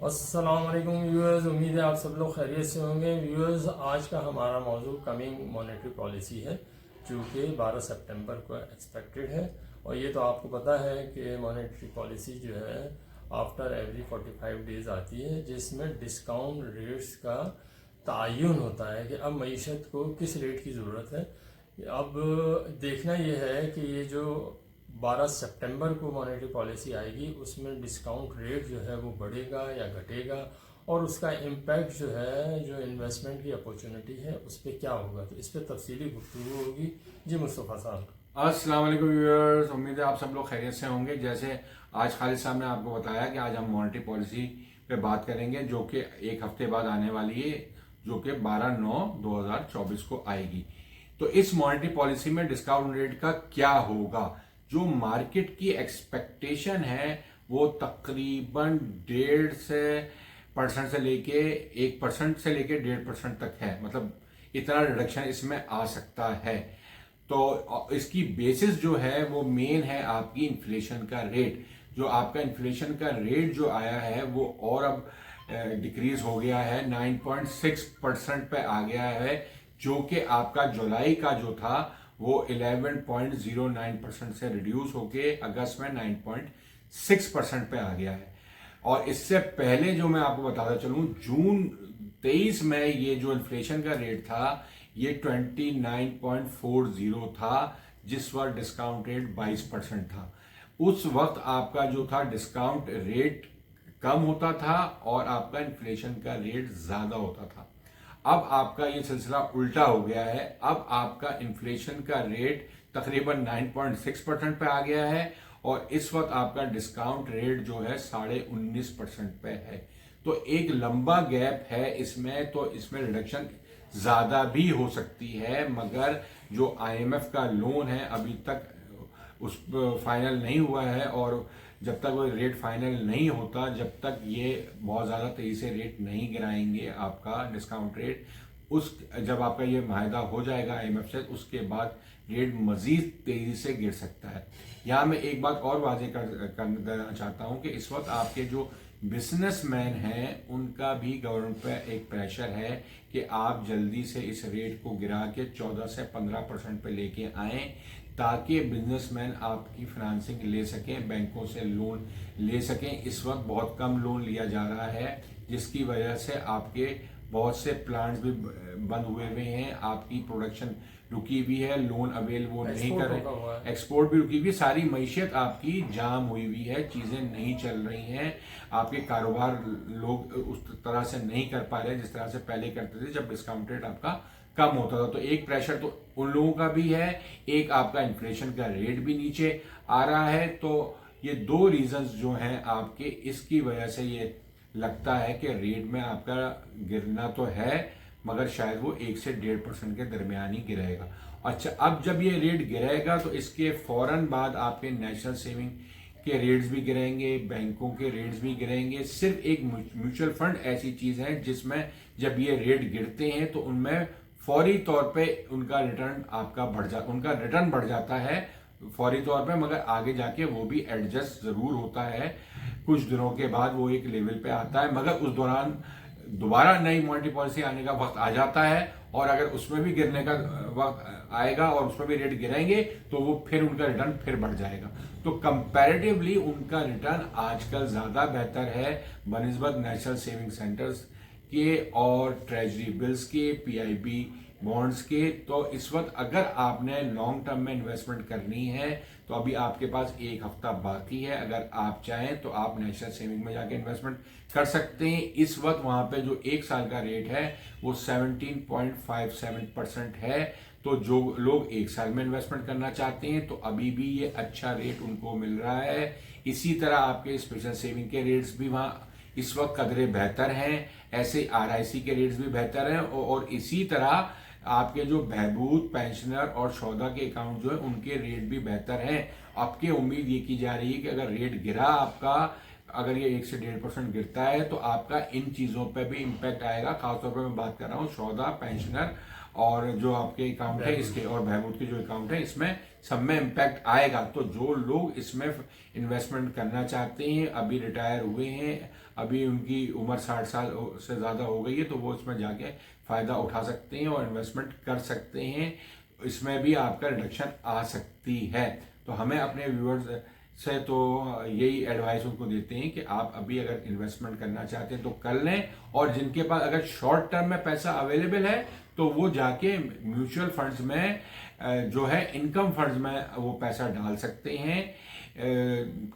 अस्सलाम वालेकुम व्यूअर्स, उम्मीद है आप सब लोग खैरियत से होंगे। व्यूअर्स, आज का हमारा मौजू कमिंग मॉनेटरी पॉलिसी है जो कि 12 सितंबर को एक्सपेक्टेड है। और ये तो आपको पता है कि मॉनेटरी पॉलिसी जो है आफ्टर एवरी 45 डेज आती है, जिसमें डिस्काउंट रेट्स का तयन होता है कि अब मईशत को किस रेट की ज़रूरत है। अब देखना यह है कि ये जो 12 सितंबर को मॉनेटरी पॉलिसी आएगी उसमें डिस्काउंट रेट जो है वो बढ़ेगा या घटेगा, और उसका इम्पैक्ट जो है जो इन्वेस्टमेंट की अपॉर्चुनिटी है उस पर क्या होगा। तो इस पर तफसीली गुफ्तगू होगी। जी मुस्तफ़ा साहब। अस्सलाम वालेकुम व्यूअर्स, उम्मीद है आप सब लोग खैरियत से होंगे। जैसे आज खालिद साहब ने आपको बताया कि आज हम मॉनेटरी पॉलिसी पे बात करेंगे जो कि एक हफ्ते बाद आने वाली है, जो कि 12/9/2024 को आएगी। तो इस मॉनेटरी पॉलिसी में डिस्काउंट रेट का क्या होगा? जो मार्केट की एक्सपेक्टेशन है वो तकरीबन 1.5% से लेके 1% से लेके 1.5% तक है। मतलब इतना रिडक्शन इसमें आ सकता है। तो इसकी बेसिस जो है वो मेन है आपकी इन्फ्लेशन का रेट। जो आपका इन्फ्लेशन का रेट जो आया है वो और अब डिक्रीज हो गया है, 9.6% पे आ गया है, जो कि आपका जुलाई का जो था वो 11.09% से रिड्यूस होके अगस्त में 9.6% पे आ गया है। और इससे पहले जो मैं आपको बताता चलूं, जून 23 में ये जो इन्फ्लेशन का रेट था ये 29.40 था, जिस वक्त डिस्काउंट रेट 22% था। उस वक्त आपका जो था डिस्काउंट रेट कम होता था और आपका इन्फ्लेशन का रेट ज्यादा होता था। अब आपका ये सिलसिला उल्टा हो गया है। अब आपका इन्फ्लेशन का रेट तकरीबन 9.6% पे आ गया है और इस वक्त आपका डिस्काउंट रेट जो है 19.5% पे है। तो एक लंबा गैप है इसमें, तो इसमें रिडक्शन ज्यादा भी हो सकती है, मगर जो आईएमएफ का लोन है अभी तक उस फाइनल नहीं हुआ है, और जब तक वो रेट फाइनल नहीं होता, जब तक ये बहुत ज़्यादा तेज़ी से रेट नहीं गिराएंगे आपका डिस्काउंट रेट, उस जब आपका ये माहिदा हो जाएगा आईएमएफ से, उसके बाद रेट मजीद तेज़ी से गिर सकता है। यहाँ मैं एक बात और वाजे कर देना चाहता हूँ कि इस वक्त आपके जो बिजनेसमैन हैं उनका भी गवर्नमेंट पे एक प्रेशर है कि आप जल्दी से इस रेट को गिरा के 14 से 15% पे लेके आएँ, ताकि बिजनेसमैन आपकी फाइनेंसिंग ले सकें, बैंकों से लोन ले सकें। इस वक्त बहुत कम लोन लिया जा रहा है, जिसकी वजह से आपके बहुत से प्लांट्स भी बंद हुए हैं, आपकी प्रोडक्शन रुकी हुई है, लोन अवेल वो नहीं कर रहे, एक्सपोर्ट भी रुकी हुई है, सारी मईशत आपकी जाम हुई हुई है, चीजें नहीं चल रही हैं, आपके कारोबार लोग उस तरह से नहीं कर पा रहे जिस तरह से पहले करते थे जब डिस्काउंट रेट आपका कम होता था। तो एक प्रेशर तो उन लोगों का भी है, एक आपका इन्फ्लेशन का रेट भी नीचे आ रहा है। तो ये दो रीजंस जो हैं आपके, इसकी वजह से ये लगता है कि रेट में आपका गिरना तो है, मगर शायद वो 1 से 1.5% के दरमियान ही गिरेगा। अच्छा, अब जब ये रेट गिरेगा तो इसके फौरन बाद आपके नेशनल सेविंग के रेट्स भी गिरेंगे, बैंकों के रेट्स भी गिरेंगे। सिर्फ एक म्यूचुअल फंड ऐसी चीज है जिसमें जब ये रेट गिरते हैं तो उनमें फौरी तौर पे उनका रिटर्न बढ़ जाता है फौरी तौर पे, मगर आगे जाके वो भी एडजस्ट जरूर होता है। कुछ दिनों के बाद वो एक लेवल पे आता है, मगर उस दौरान दोबारा नई मॉनेटरी पॉलिसी आने का वक्त आ जाता है, और अगर उसमें भी गिरने का वक्त आएगा और उसमें भी रेट गिरेंगे तो वो फिर उनका रिटर्न फिर बढ़ जाएगा। तो कंपैरेटिवली उनका रिटर्न आजकल ज्यादा बेहतर है बनिस्बत नेशनल सेविंग सेंटर्स के और ट्रेजरी बिल्स के, पीआईबी बॉन्ड्स के। तो इस वक्त अगर आपने लॉन्ग टर्म में इन्वेस्टमेंट करनी है तो अभी आपके पास एक हफ्ता बाकी है। अगर आप चाहें तो आप नेशनल सेविंग में जाके इन्वेस्टमेंट कर सकते हैं। इस वक्त वहां पे जो एक साल का रेट है वो 17.57% है। तो जो लोग एक साल में इन्वेस्टमेंट करना चाहते हैं तो अभी भी ये अच्छा रेट उनको मिल रहा है। इसी तरह आपके स्पेशल सेविंग के रेट्स भी वहां इस वक्त कदरे बेहतर हैं, ऐसे आरआईसी के रेट्स भी बेहतर हैं, और इसी तरह आपके जो बहबूद, पेंशनर और शौदा के अकाउंट जो है उनके रेट भी बेहतर हैं। आपकी उम्मीद ये की जा रही है कि अगर रेट गिरा आपका, अगर ये 1 से 1.5% गिरता है तो आपका इन चीजों पे भी इम्पैक्ट आएगा। खासतौर पर मैं बात कर रहा हूँ शौदा, पेंशनर और जो आपके अकाउंट है इसके और बहबूद के जो अकाउंट है इसमें सब में इम्पैक्ट आएगा। तो जो लोग इसमें इन्वेस्टमेंट करना चाहते हैं, अभी रिटायर हुए हैं, अभी उनकी उम्र 60 साल से ज़्यादा हो गई है, तो वो इसमें जाके फ़ायदा उठा सकते हैं और इन्वेस्टमेंट कर सकते हैं। इसमें भी आपका रिडक्शन आ सकती है। तो हमें अपने व्यूअर्स से तो यही एडवाइस उनको देते हैं कि आप अभी अगर इन्वेस्टमेंट करना चाहते हैं तो कर लें, और जिनके पास अगर शॉर्ट टर्म में पैसा अवेलेबल है तो वो जाके म्यूचुअल फंड्स में जो है इनकम फंड्स में वो पैसा डाल सकते हैं।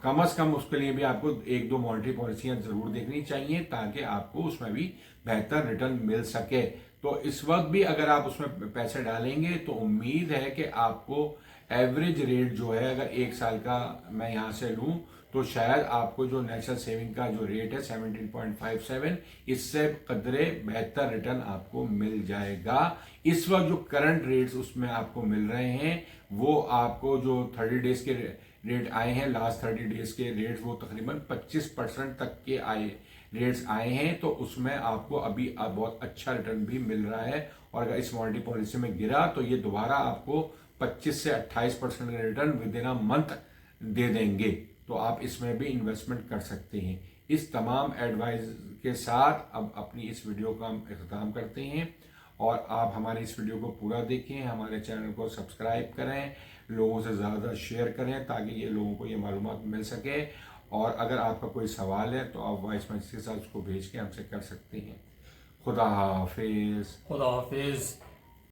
कम से कम उसके लिए भी आपको 1-2 मॉनेटरी पॉलिसियां जरूर देखनी चाहिए ताकि आपको उसमें भी बेहतर रिटर्न मिल सके। तो इस वक्त भी अगर आप उसमें पैसे डालेंगे तो उम्मीद है कि आपको एवरेज रेट जो है, अगर 1 साल का मैं यहाँ से लूँ तो शायद आपको जो नेशनल सेविंग का जो रेट है 17.57, इससे कदरे बेहतर रिटर्न आपको मिल जाएगा। इस वक्त जो करंट रेट्स उसमें आपको मिल रहे हैं वो आपको जो 30 डेज के रेट आए हैं, लास्ट 30 डेज के रेट्स वो तकरीबन 25% तक के रेट्स आए हैं। तो उसमें आपको अभी बहुत अच्छा रिटर्न भी मिल रहा है, और अगर इस मॉनेटरी पॉलिसी में गिरा तो ये दोबारा आपको 25 से 28% का return within a month दे देंगे। तो आप इसमें भी इन्वेस्टमेंट कर सकते हैं। इस तमाम एडवाइस के साथ अब अपनी इस वीडियो का हम इख्तिताम करते हैं, और आप हमारे इस वीडियो को पूरा देखें, हमारे चैनल को सब्सक्राइब करें, लोगों से ज़्यादा शेयर करें ताकि ये लोगों को ये मालूमात मिल सके। और अगर आपका कोई सवाल है तो आप वॉइस मैसेज के साथ उसको भेज के हमसे कर सकते हैं। खुदा हाफिज़। खुदा हाफिज़।